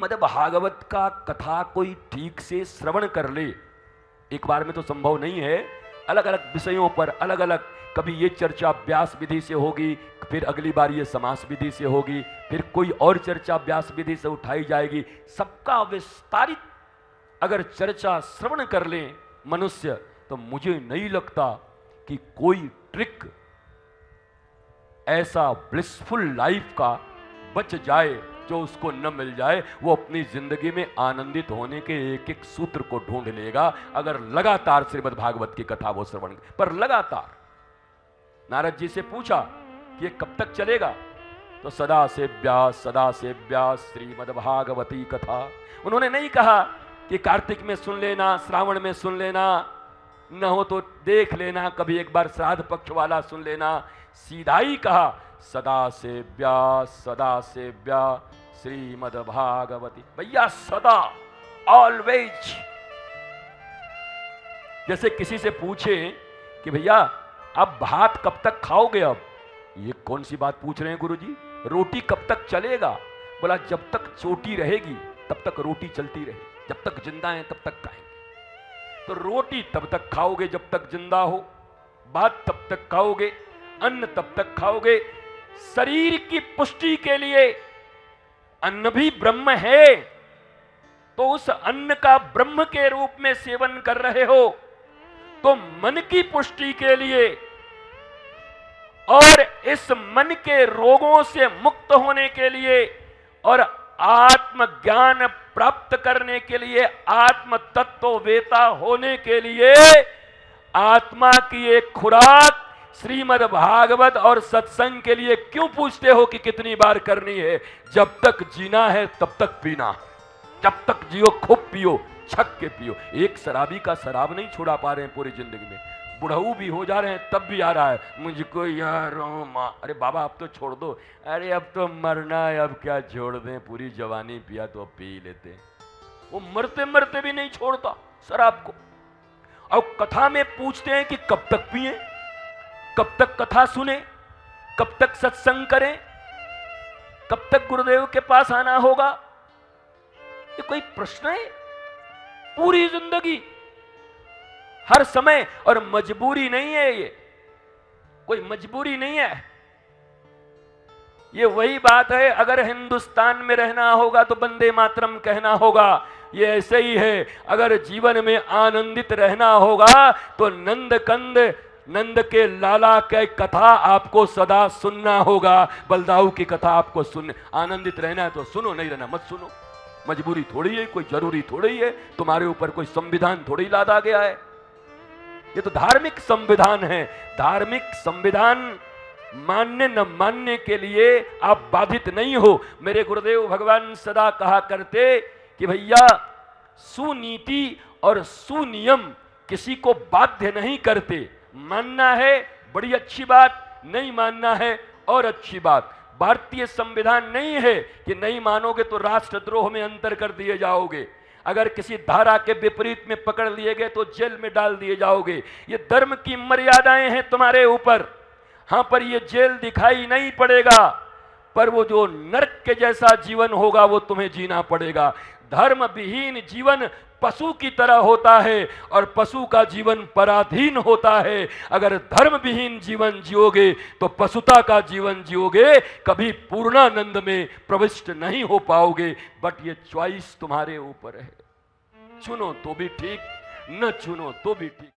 श्रीमद् भागवत का कथा कोई ठीक से श्रवण कर ले, एक बार में तो संभव नहीं है। अलग अलग विषयों पर अलग अलग, कभी ये चर्चा व्यास विधि से होगी, फिर अगली बार ये समास विधि से होगी, फिर कोई और चर्चा व्यास विधि से उठाई जाएगी। सबका विस्तारित अगर चर्चा श्रवण कर ले मनुष्य, तो मुझे नहीं लगता कि कोई ट्रिक ऐसा ब्लिसफुल लाइफ का बच जाए जो उसको न मिल जाए। वो अपनी जिंदगी में आनंदित होने के एक एक सूत्र को ढूंढ लेगा, अगर लगातार श्रीमद् भागवत की कथा वो श्रवण पर लगातार। नारद जी से पूछा कि ये कब तक चलेगा, तो सदा से व्यास श्रीमद् भागवती कथा। उन्होंने नहीं कहा कि कार्तिक में सुन लेना, श्रावण में सुन लेना, न हो तो देख लेना, कभी एक बार श्राद्ध पक्ष वाला सुन लेना। सीधा ही कहा सदा से व्यास श्रीमद् भागवती। भैया सदा, ऑलवेज। जैसे किसी से पूछे कि भैया आप भात कब तक खाओगे, अब ये कौन सी बात पूछ रहे हैं गुरुजी, रोटी कब तक चलेगा? बोला जब तक चोटी रहेगी तब तक रोटी चलती रहेगी, जब तक जिंदा है तब तक खाएंगे। तो रोटी तब तक खाओगे जब तक जिंदा हो, भात तब तक खाओगे, अन्न तब तक खाओगे। शरीर की पुष्टि के लिए अन्न भी ब्रह्म है, तो उस अन्न का ब्रह्म के रूप में सेवन कर रहे हो। तो मन की पुष्टि के लिए और इस मन के रोगों से मुक्त होने के लिए और आत्मज्ञान प्राप्त करने के लिए, आत्म तत्ववेता होने के लिए आत्मा की एक खुराक श्रीमद् भागवत और सत्संग के लिए क्यों पूछते हो कि कितनी बार करनी है? जब तक जीना है तब तक पीना, जब तक जियो खूब पियो, छक के पियो। एक शराबी का शराब नहीं छुड़ा पा रहे हैं पूरी जिंदगी में, बुढ़ऊ भी हो जा रहे हैं तब भी आ रहा है मुझको यार माँ। अरे बाबा अब तो छोड़ दो, अरे अब तो मरना है, अब क्या छोड़ दें, पूरी जवानी पिया तो अब पी लेते हैं। वो मरते मरते भी नहीं छोड़ता शराब को। अब कथा में पूछते हैं कि कब तक पिए, कब तक कथा सुने, कब तक सत्संग करें, कब तक गुरुदेव के पास आना होगा? ये कोई प्रश्न है? पूरी जिंदगी, हर समय। और मजबूरी नहीं है, ये कोई मजबूरी नहीं है। ये वही बात है, अगर हिंदुस्तान में रहना होगा तो वंदे मातरम कहना होगा। ये ऐसे ही है, अगर जीवन में आनंदित रहना होगा तो नंद के लाला के कथा आपको सदा सुनना होगा, बलदाऊ की कथा आपको सुन। आनंदित रहना है तो सुनो, नहीं रहना मत सुनो। मजबूरी थोड़ी है, कोई जरूरी थोड़ी है, तुम्हारे ऊपर कोई संविधान थोड़ी लादा गया है। ये तो धार्मिक संविधान है। धार्मिक संविधान मानने न मानने के लिए आप बाधित नहीं हो। मेरे गुरुदेव भगवान सदा कहा करते कि भैया सुनीति और सुनियम किसी को बाध्य नहीं करते। मानना है बड़ी अच्छी बात, नहीं मानना है और अच्छी बात। भारतीय संविधान नहीं है कि नहीं मानोगे तो राष्ट्रद्रोह में अंतर कर दिए जाओगे, अगर किसी धारा के विपरीत में पकड़ लिए गए तो जेल में डाल दिए जाओगे। ये धर्म की मर्यादाएं हैं तुम्हारे ऊपर। हां, पर ये जेल दिखाई नहीं पड़ेगा, पर वो जो नरक के जैसा जीवन होगा वो तुम्हें जीना पड़ेगा। धर्म विहीन जीवन पशु की तरह होता है और पशु का जीवन पराधीन होता है। अगर धर्म विहीन जीवन जियोगे तो पशुता का जीवन जियोगे, कभी पूर्णानंद में प्रविष्ट नहीं हो पाओगे। बट ये चॉइस तुम्हारे ऊपर है, चुनो तो भी ठीक, न चुनो तो भी ठीक।